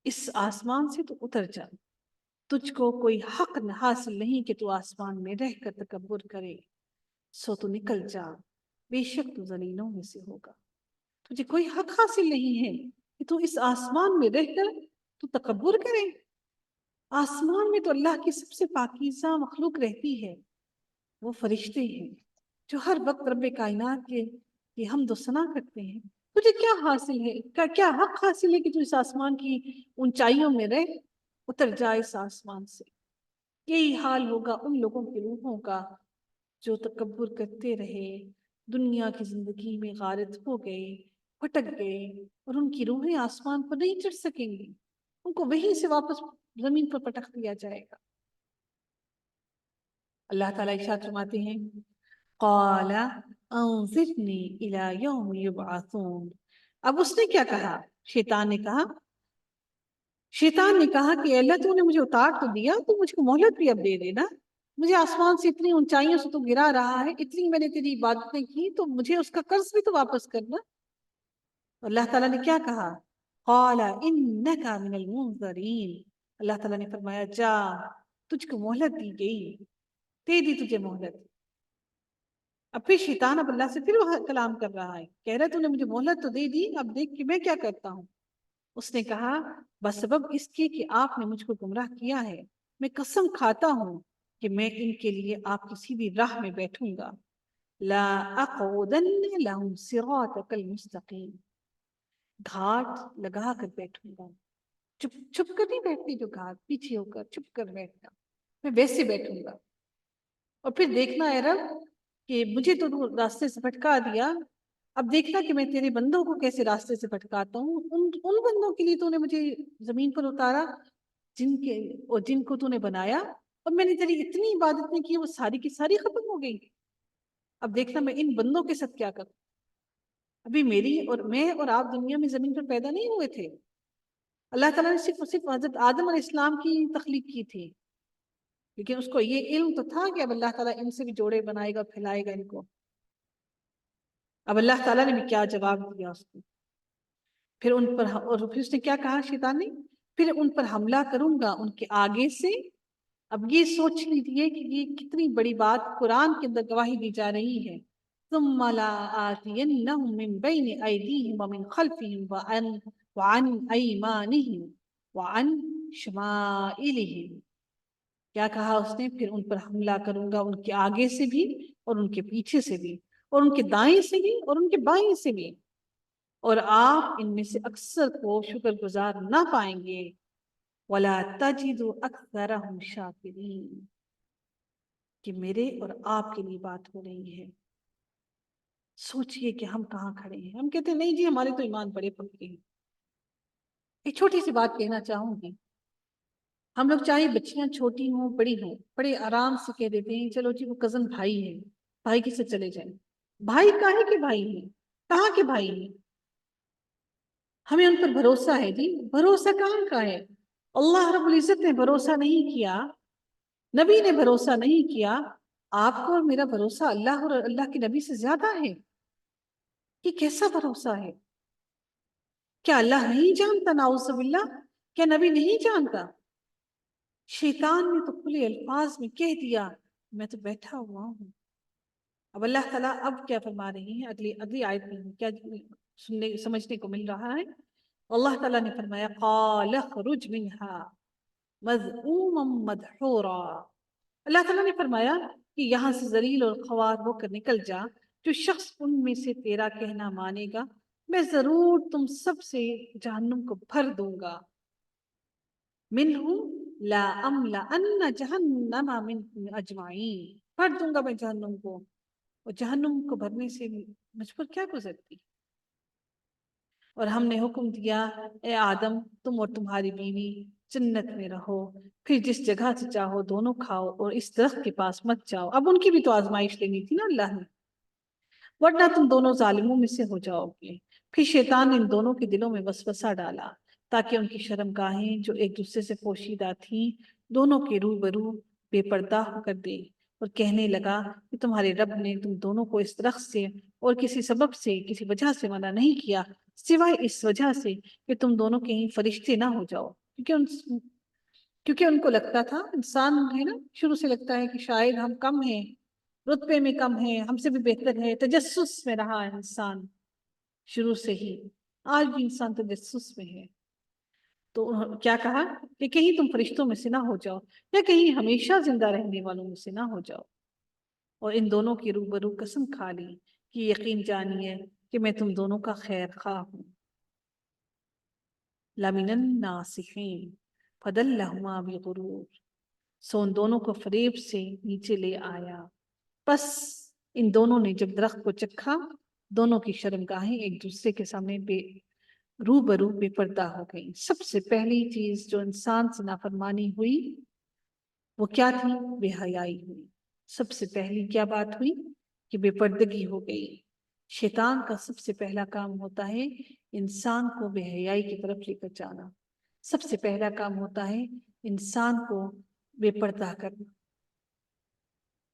اس آسمان سے تو اتر جا، تجھ کو کوئی حق حاصل نہیں کہ تو آسمان میں رہ کر تکبر کرے، سو تو نکل جا، بے شک تو ذلیلوں میں سے ہوگا، تجھے کوئی حق حاصل نہیں ہے کہ تو اس آسمان میں رہ کر تو تکبر کرے۔ آسمان میں تو اللہ کی سب سے پاکیزہ مخلوق رہتی ہے، وہ فرشتے ہیں جو ہر وقت رب کائنات کے حمد و ثنا کرتے ہیں۔ تجھے کیا حاصل ہے، کیا حق حاصل ہے کہ تو اس آسمان کی اونچائیوں میں رہ؟ اتر جائے اس آسمان سے۔ یہی حال ہوگا ان لوگوں کی روحوں کا جو تکبر کرتے رہے، دنیا کی زندگی میں غارت ہو گئے، پھٹک گئے، اور ان کی روحیں آسمان پر نہیں چڑھ سکیں گی، ان کو وہیں سے واپس زمین پر پٹک دیا جائے گا۔ اللہ تعالیٰ ارشاد فرماتے ہیں قال انظرنی الی یوم یبعثون، اب اس نے کیا کہا؟ شیطان نے کہا کہ اللہ تو نے مجھے اتار تو دیا، تو مجھ کو مہلت بھی اب دے دینا، مجھے آسمان سے اتنی اونچائیوں سے تو گرا رہا ہے، اتنی میں نے تیری عبادتیں کی، تو مجھے اس کا قرض بھی تو واپس کرنا۔ اللہ تعالیٰ نے کیا کہا؟ قال انک من المنظرین، اللہ تعالیٰ نے فرمایا جا، تجھ کو مہلت دی گئی، دے دی تجھے مہلت۔ اب پھر شیطان اب اللہ سے پھر وہ کلام کر رہا ہے، کہہ رہا ہے تو نے مجھے مہلت تو دے دی، اب دیکھ کہ میں کیا کرتا ہوں۔ اس نے کہا بسبب اس کی کہ آپ نے مجھ کو گمراہ کیا ہے، میں قسم کھاتا ہوں کہ میں ان کے لیے آپ کی سیدھی راہ میں بیٹھوں گا، لا اقعدن لهم صراطك المستقیم، گھاٹ لگا کر بیٹھوں گا، چپ چھپ کر نہیں بیٹھتی جو کہا، پیچھے ہو کر چھپ کر بیٹھنا، میں ویسے بیٹھوں گا، اور پھر دیکھنا اے رب کہ مجھے تو راستے سے بھٹکا دیا، اب دیکھنا کہ میں تیرے بندوں کو کیسے راستے سے بھٹکاتا ہوں، ان بندوں کے لیے تو نے مجھے زمین پر اتارا جن کو تو نے بنایا، اور میں نے تیری اتنی عبادت نہیں کی وہ ساری کی ساری ختم ہو گئی، اب دیکھنا میں ان بندوں کے ساتھ کیا کروں۔ ابھی میں اور آپ دنیا میں زمین پر پیدا نہیں ہوئے تھے، اللہ تعالیٰ نے صرف حضرت آدم علیہ السلام کی تخلیق کی تھی، لیکن اس کو یہ علم تو تھا کہ اب اللہ تعالیٰ ان سے بھی جوڑے بنائے گا، پھیلائے گا ان کو۔ اب اللہ تعالیٰ نے بھی کیا جواب دیا اس کو، پھر اس نے کیا کہا شیطان نے، پھر ان پر حملہ کروں گا ان کے آگے سے۔ اب یہ سوچ لیجیے کہ یہ کتنی بڑی بات قرآن کے اندر گواہی دی جا رہی ہے، ثم لآتینہم من بین ایدیہم ومن خلفہم وعن ایمانہم وعن شمائلہم۔ کیا کہا اس نے، پھر ان پر حملہ کروں گا ان کے آگے سے بھی اور ان کے پیچھے سے بھی اور ان کے دائیں سے بھی اور ان کے بائیں سے بھی، اور آپ ان میں سے اکثر کو شکر گزار نہ پائیں گے۔ وَلَا تَجِدُ أَكْثَرَهُمْ شَاكِرِينَ، کہ میرے اور آپ کے لیے بات ہو رہی ہے۔ سوچئے کہ ہم کہاں کھڑے ہیں، ہم کہتے ہیں نہیں جی ہمارے تو ایمان بڑے پکے ہیں۔ ایک چھوٹی سی بات کہنا چاہوں گی، ہم لوگ چاہے بچیاں چھوٹی ہوں بڑی ہوں، بڑے آرام سے کہہ دیتے ہیں چلو جی وہ کزن بھائی ہے، بھائی کے ساتھ چلے جائیں۔ بھائی کاہے کے بھائی ہیں، کہاں کے بھائی ہیں؟ ہمیں ان پر بھروسہ ہے جی، بھروسہ کہاں کا ہے؟ اللہ رب العزت نے بھروسہ نہیں کیا، نبی نے بھروسہ نہیں کیا، آپ کو اور میرا بھروسہ اللہ اور اللہ کے نبی سے زیادہ ہے؟ یہ کیسا بھروسہ ہے؟ کیا اللہ نہیں جانتا؟ نعوذ باللہ، کیا نبی نہیں جانتا؟ شیطان نے تو کھلے الفاظ میں کہہ دیا میں تو بیٹھا ہوا ہوں۔ اب اللہ تعالیٰ اب کیا فرما رہی ہیں اگلی آیت میں کیا سمجھنے کو مل رہا ہے؟ اللہ تعالیٰ نے فرمایا قال اخرج منها مذءوما مدحورا، اللہ تعالیٰ نے فرمایا کہ یہاں سے ذلیل اور خوار ہو کر نکل جا، جو شخص ان میں سے تیرا کہنا مانے گا میں ضرور تم سب سے جہنم کو بھر دوں گا۔ منہم لا املأن جہنم منکم اجمعین، بھر دوں گا میں جہنم کو، اور جہنم کو بھرنے سے مجھ پر کیا گزرتی۔ اور ہم نے حکم دیا اے آدم تم اور تمہاری بیوی جنت میں رہو، پھر جس جگہ سے چاہو دونوں کھاؤ اور اس درخت کے پاس مت جاؤ۔ اب ان کی بھی تو آزمائش لینی تھی نا اللہ نے، ورنہ تم دونوں ظالموں میں سے ہو جاؤ گے۔ پھر شیطان نے ان دونوں کے دلوں میں وسوسہ ڈالا تاکہ ان کی شرمگاہیں جو ایک دوسرے سے پوشیدہ تھیں دونوں کے روبرو بے پردہ ہو کر دے، اور کہنے لگا کہ تمہارے رب نے تم دونوں کو اس درخت سے اور کسی سبب سے کسی وجہ سے منع نہیں کیا سوائے اس وجہ سے کہ تم دونوں کہیں فرشتے نہ ہو جاؤ، کیونکہ ان کو لگتا تھا، انسان ہے نا شروع سے لگتا ہے کہ شاید ہم کم ہیں، رتبے میں کم ہیں، ہم سے بھی بہتر ہے، تجسس میں رہا ہے انسان شروع سے ہی، آج بھی انسان تجسس میں ہے۔ تو کیا کہا کہ کہیں تم فرشتوں میں سے نہ ہو جاؤ یا کہیں ہمیشہ زندہ رہنے والوں میں سے نہ ہو جاؤ، اور ان دونوں کی روبرو قسم کھا لی کہ یقین جانیے کہ میں تم دونوں کا خیر خواہ ہوں۔ لَمِنَ النَّاصِحِينَ فَدَلَّهُمَا بِغُرُورٍ، سو ان دونوں کو فریب سے نیچے لے آیا، پس ان دونوں نے جب درخت کو چکھا دونوں کی شرمگاہیں ایک دوسرے کے سامنے روبرو بے پردہ ہو گئی۔ سب سے پہلی چیز جو انسان سے نافرمانی ہوئی وہ کیا تھی؟ بے حیائی ہوئی۔ سب سے پہلی کیا بات ہوئی کہ بے پردگی ہو گئی۔ شیطان کا سب سے پہلا کام ہوتا ہے انسان کو بے حیائی کی طرف لے کر جانا، سب سے پہلا کام ہوتا ہے انسان کو بے پردہ کرنا۔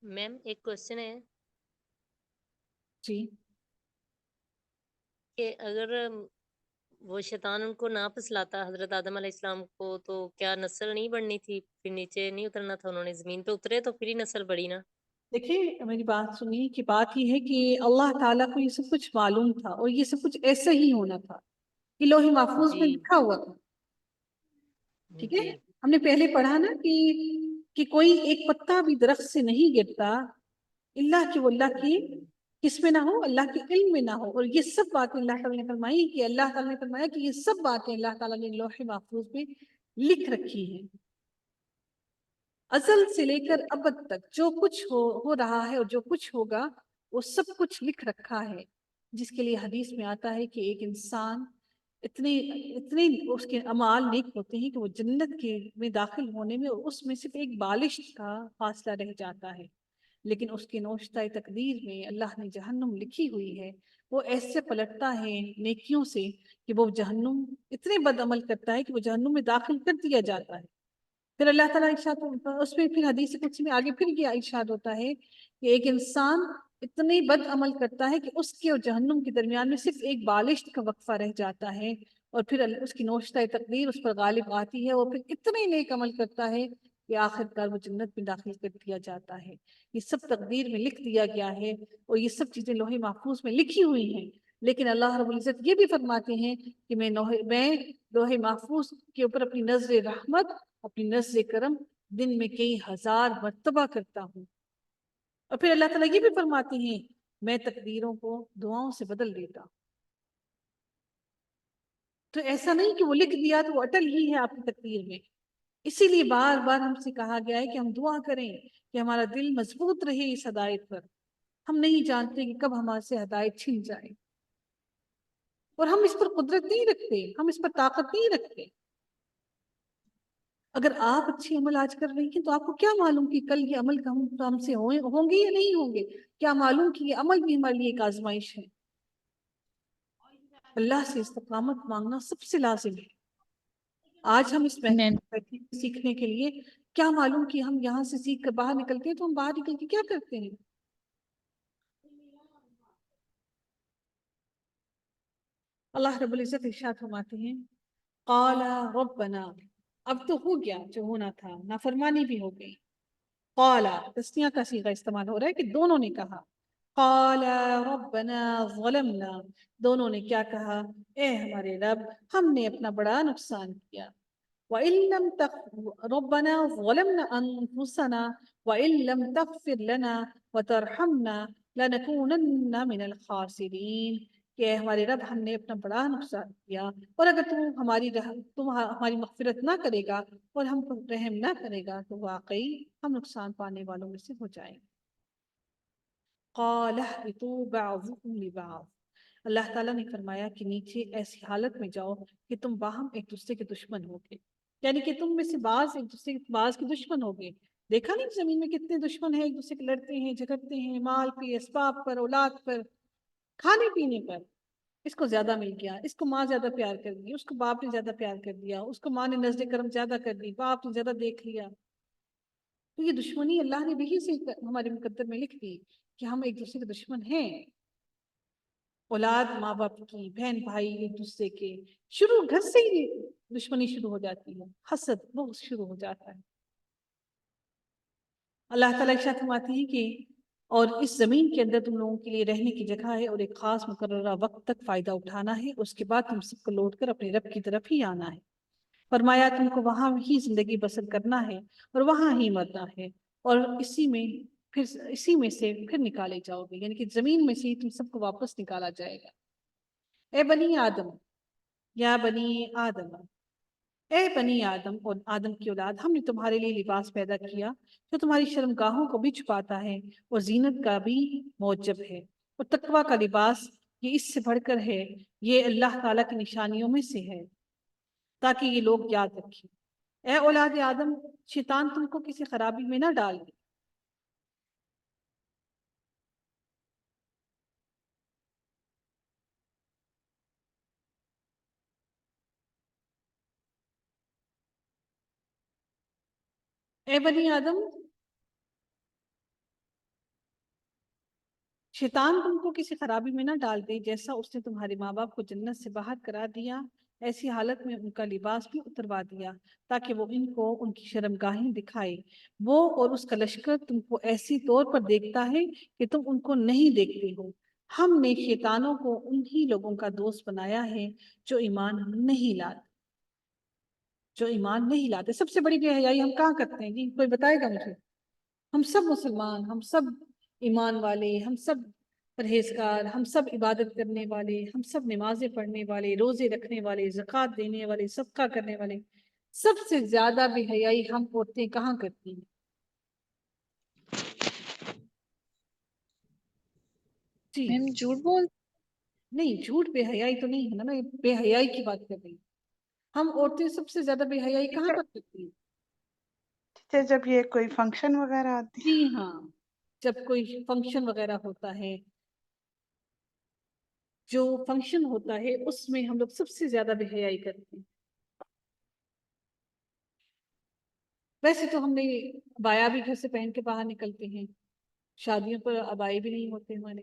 میم ایک کوشچن ہے جی کہ اگر وہ شیطان ان کو نہ پسلاتا حضرت آدم علیہ السلام کو تو کیا نسل نہیں بڑھنی تھی؟ پھر نیچے نہیں اترنا تھا، انہوں نے زمین پہ اترے تو پھر ہی نسل بڑھی نا۔ دیکھیے میری بات سنیے کہ بات یہ ہے کہ اللہ تعالیٰ کو یہ سب کچھ معلوم تھا اور یہ سب کچھ ایسے ہی ہونا تھا، یہ لوح محفوظ میں جی لکھا ہوا تھا۔ ٹھیک ہے، جی ہم نے پہلے پڑھا نا کہ کوئی ایک پتا بھی درخت سے نہیں گرتا اللہ کی کس میں نہ ہو؟ اللہ کے علم میں نہ ہو. اور یہ سب باتیں اللہ تعالیٰ نے فرمائی کہ اللہ تعالیٰ نے فرمایا کہ یہ سب باتیں اللہ تعالیٰ نے لوح محفوظ میں لکھ رکھی ہیں. ازل سے لے کر ابد تک جو کچھ ہو رہا ہے اور جو کچھ ہوگا وہ سب کچھ لکھ رکھا ہے. جس کے لیے حدیث میں آتا ہے کہ ایک انسان اتنے اس کے اعمال نیک ہوتے ہیں کہ وہ جنت کے میں داخل ہونے میں اس میں صرف ایک بالش کا فاصلہ رہ جاتا ہے، لیکن اس کے نوشتہ تقدیر میں اللہ نے جہنم لکھی ہوئی ہے. وہ ایسے پلٹتا ہے نیکیوں سے کہ وہ جہنم اتنے بد عمل کرتا ہے کہ وہ جہنم میں داخل کر دیا جاتا ہے. پھر اللہ تعالیٰ ارشاد اس میں پھر حدیث قدسی میں آگے پھر یہ ارشاد ہوتا ہے کہ ایک انسان اتنی بد عمل کرتا ہے کہ اس کے اور جہنم کے درمیان میں صرف ایک بالشت کا وقفہ رہ جاتا ہے، اور پھر اس کی نوشتہ تقدیر اس پر غالب آتی ہے، اور پھر اتنے نیک عمل کرتا ہے کہ آخر کار وہ جنت میں داخل کر دیا جاتا ہے. یہ سب تقدیر میں لکھ دیا گیا ہے اور یہ سب چیزیں لوح محفوظ میں لکھی ہوئی ہیں. لیکن اللہ رب العزت یہ بھی فرماتے ہیں کہ میں لوح محفوظ کے اوپر اپنی نظر رحمت، اپنی نظر کرم دن میں کئی ہزار مرتبہ کرتا ہوں. اور پھر اللہ تعالیٰ یہ بھی فرماتے ہیں میں تقدیروں کو دعاؤں سے بدل دیتا. تو ایسا نہیں کہ وہ لکھ دیا تو وہ اٹل ہی ہے آپ کی تقدیر میں. اسی لیے بار بار ہم سے کہا گیا ہے کہ ہم دعا کریں کہ ہمارا دل مضبوط رہے اس ہدایت پر. ہم نہیں جانتے کہ کب ہمارے سے ہدایت چھن جائے، اور ہم اس پر قدرت نہیں رکھتے، ہم اس پر طاقت نہیں رکھتے. اگر آپ اچھے عمل آج کر رہی ہیں تو آپ کو کیا معلوم کہ کل یہ عمل ہم سے ہوں گے یا نہیں ہوں گے؟ کیا معلوم کہ یہ عمل بھی ہمارے لیے ایک آزمائش ہے. اللہ سے استقامت مانگنا سب سے لازم ہے. آج ہم اس محفل بیٹھے سیکھنے کے لیے، کیا معلوم کہ ہم یہاں سے سیکھ کر باہر نکلتے ہیں تو ہم باہر نکل کے کیا کرتے ہیں؟ اللہ رب العزت ارشاد فرماتے ہیں قال ربنا، اب تو ہو گیا جو ہونا تھا، نافرمانی بھی ہو گئی. قال تسنیہ کا صیغہ استعمال ہو رہا ہے کہ دونوں نے کہا. قال ربنا ظلمنا، دونوں نے کیا کہا؟ اے ہمارے رب ہم نے اپنا بڑا نقصان کیا. وَإِن لَمْ رَبَّنَا ظَلَمْنَا أَنفُسَنَا وَإِن لَمْ تَغْفِرْ لَنَا وَتَرْحَمْنَا لَنَكُونَنَّ مِنَ الْخَاسِرِينَ، کہ ہمارے رب ہم نے اپنا بڑا نقصان کیا، اور اگر تم ہماری مغفرت نہ کرے گا اور ہم پر رحم نہ کرے گا تو واقعی ہم نقصان پانے والوں میں سے ہو جائیں. قَالَ اهْبِطُوا بَعْضُكُمْ لِبَعْضٍ، اللہ تعالیٰ نے فرمایا کہ نیچے ایسی حالت میں جاؤ کہ تم باہم ایک دوسرے کے دشمن ہوگے، یعنی کہ تم میں سے بعض ایک دوسرے بعض کے دشمن ہوگے. دیکھا نہیں زمین میں کتنے دشمن ہیں، ایک دوسرے کے لڑتے ہیں جھگڑتے ہیں، مال پہ، اسباب پر، اولاد پر، کھانے پینے پر. اس کو زیادہ مل گیا، اس کو ماں زیادہ پیار کر دی، اس کو باپ نے زیادہ پیار کر دیا، اس کو ماں نے نظر کرم زیادہ کر دی، باپ نے زیادہ دیکھ لیا. تو یہ دشمنی اللہ نے بھی سے ہمارے مقدر میں لکھ دی کہ ہم ایک دوسرے کے دشمن ہیں. اولاد ماں باپ کی، بہن بھائی ایک دوسرے کے، شروع گھر سے ہی دشمنی شروع ہو جاتی ہے، حسد بغض شروع ہو جاتا ہے. اللہ تعالیٰ ارشاد فرماتی ہے کہ اور اس زمین کے اندر تم لوگوں کے لیے رہنے کی جگہ ہے اور ایک خاص مقررہ وقت تک فائدہ اٹھانا ہے، اس کے بعد تم سب کو لوٹ کر اپنے رب کی طرف ہی آنا ہے. فرمایا تم کو وہاں ہی زندگی بسر کرنا ہے اور وہاں ہی مرنا ہے، اور اسی میں سے پھر نکالے جاؤ گے، یعنی کہ زمین میں سے ہی تم سب کو واپس نکالا جائے گا. اے بنی آدم، یا بنی آدم، اے بنی آدم اور آدم کی اولاد، ہم نے تمہارے لیے لباس پیدا کیا جو تمہاری شرمگاہوں کو بھی چھپاتا ہے اور زینت کا بھی موجب ہے، اور تقوی کا لباس یہ اس سے بڑھ کر ہے، یہ اللہ تعالیٰ کی نشانیوں میں سے ہے تاکہ یہ لوگ یاد رکھیں. اے اولاد آدم، شیطان تم کو کسی خرابی میں نہ ڈال دے. اے بنی آدم، شیطان تم کو کسی خرابی میں نہ ڈال دے، جیسا اس نے تمہارے ماں باپ کو جنت سے باہر کرا دیا ایسی حالت میں ان کا لباس بھی اتروا دیا تاکہ وہ ان کو ان کی شرمگاہیں دکھائے. وہ اور اس کا لشکر تم کو ایسی طور پر دیکھتا ہے کہ تم ان کو نہیں دیکھتے ہو. ہم نے شیطانوں کو انہی لوگوں کا دوست بنایا ہے جو ایمان نہیں لاتے. سب سے بڑی بے حیائی ہم کہاں کرتے ہیں؟ جی کوئی بتائے گا مجھے؟ ہم سب مسلمان، ہم سب ایمان والے، ہم سب پرہیزگار، ہم سب عبادت کرنے والے، ہم سب نمازیں پڑھنے والے، روزے رکھنے والے، زکوٰۃ دینے والے، صدقہ کرنے والے، سب سے زیادہ بے حیائی ہم عورتیں کہاں کرتی ہیں؟ جی میم جھوٹ بول نہیں، جھوٹ بے حیائی تو نہیں ہے نا، میں بے حیائی کی بات کر رہی ہوں. ہم عورتیں سب سے زیادہ بے حیائی کہاں پر کرتی ہیں؟ ٹیچر جب یہ کوئی فنکشن وغیرہ آتی جی ہاں، جب کوئی فنکشن وغیرہ ہوتا ہے، جو فنکشن ہوتا ہے اس میں ہم لوگ سب سے زیادہ بے حیائی کرتے ہیں. ویسے تو ہم نے عبایا بھی گھر سے پہن کے باہر نکلتے ہیں، شادیوں پر عبائے بھی نہیں ہوتے ہمارے،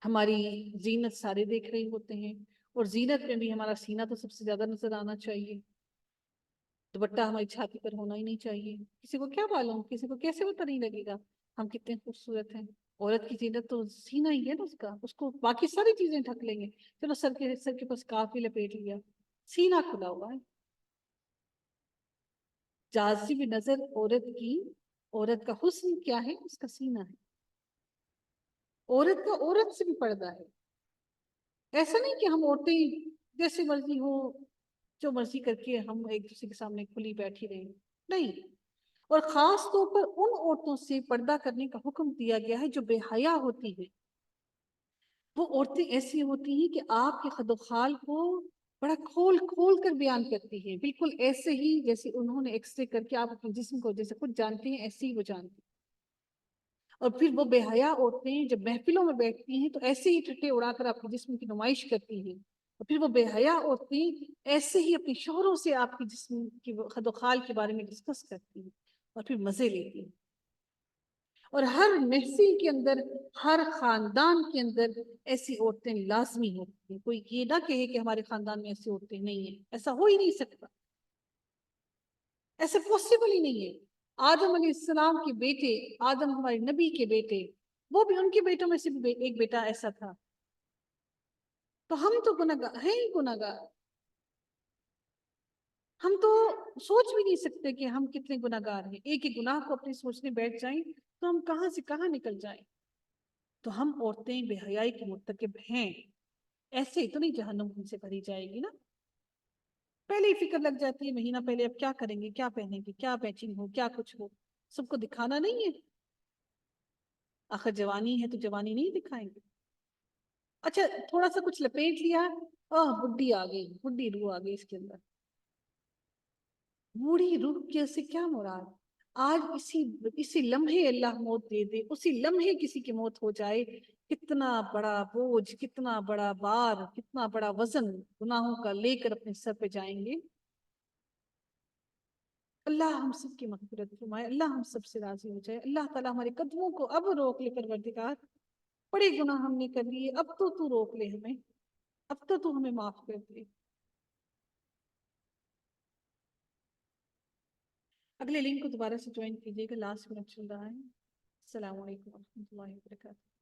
ہماری زینت سارے دیکھ رہے ہوتے ہیں، اور زینت میں بھی ہمارا سینہ تو سب سے زیادہ نظر آنا چاہیے، دوپٹہ ہماری چھاتی پر ہونا ہی نہیں چاہیے. کسی کو کیا معلوم، کسی کو کیسے پتہ نہیں لگے گا ہم کتنے خوبصورت ہیں. عورت کی زینت تو سینہ ہی ہے نا اس کو باقی ساری چیزیں ڈھک لیں گے، چلو سر کے پاس سکارف بھی لپیٹ لیا، سینہ کھلا ہوا ہے. جاذب نظر عورت کا حسن کیا ہے؟ اس کا سینہ ہے. عورت کا عورت سے بھی پردہ ہے. ایسا نہیں کہ ہم عورتیں جیسے مرضی ہو، جو مرضی کر کے ہم ایک دوسرے کے سامنے کھلی بیٹھی رہیں، نہیں. اور خاص طور پر ان عورتوں سے پردہ کرنے کا حکم دیا گیا ہے جو بے حیا ہوتی ہیں. وہ عورتیں ایسی ہوتی ہیں کہ آپ کے خد و خال کو بڑا کھول کھول کر بیان کرتی ہیں، بالکل ایسے ہی جیسے انہوں نے ایکس رے کر کے آپ اپنے جسم کو جیسے خود جانتے ہیں ایسے ہی وہ جانتی ہیں. اور پھر وہ بے حیا عورتیں جب محفلوں میں بیٹھتی ہیں تو ایسے ہی ٹھٹے اڑا کر اپنے جسم کی نمائش کرتی ہیں. اور پھر وہ بے حیا عورتیں ایسے ہی اپنے شوہروں سے آپ کے جسم کی خد و خال کے بارے میں ڈسکس کرتی ہیں اور پھر مزے لیتی ہیں. اور ہر محفل کے اندر، ہر خاندان کے اندر ایسی عورتیں لازمی ہوتی ہیں. کوئی یہ نہ کہے کہ ہمارے خاندان میں ایسی عورتیں نہیں ہیں، ایسا ہو ہی نہیں سکتا، ایسا پاسبل ہی نہیں ہے. آدم علیہ السلام کے بیٹے، آدم ہمارے نبی کے بیٹے، وہ بھی ان کے بیٹوں میں سے بھی ایک بیٹا ایسا تھا. تو ہم تو گناہگار ہیں ہی گناہگار. ہم تو سوچ بھی نہیں سکتے کہ ہم کتنے گناہگار ہیں. ایک ہی گناہ کو اپنے سوچنے بیٹھ جائیں تو ہم کہاں سے کہاں نکل جائیں. تو ہم عورتیں بے حیائی کے مرتکب ہیں. ایسے ہی تو نہیں جہنم ہم سے بھری جائے گی نا. پہلے ہی فکر لگ جاتی ہے مہینہ پہلے، اب کیا کریں گے، کیا پہنیں گے، کیا میچنگ ہو، کیا کچھ ہو. سب کو دکھانا نہیں ہے، آخر جوانی ہے تو جوانی نہیں دکھائیں گے. اچھا تھوڑا سا کچھ لپیٹ لیا، بڈھی آ گئی، بڈھی روح آ گئی اس کے اندر. بوڑھی روح کے سے کیا مراد؟ آج اسی لمحے اللہ موت دے دے، اسی لمحے کسی کی موت ہو جائے، کتنا بڑا بوجھ، کتنا بڑا بار، کتنا بڑا وزن گناہوں کا لے کر اپنے سر پہ جائیں گے. اللہ ہم سب کی مغفرت فرمائے، اللہ ہم سب سے راضی ہو جائے. اللہ تعالیٰ ہمارے قدموں کو اب روک لے. پروردگار بڑے گناہ ہم نے کر لیے، اب تو روک لے ہمیں، اب تو ہمیں معاف کر دے. اگلے لنک کو دوبارہ سے جوائن کیجیے گا، لاسٹ منٹ چل رہا ہے. السلام علیکم ورحمۃ اللہ وبرکاتہ.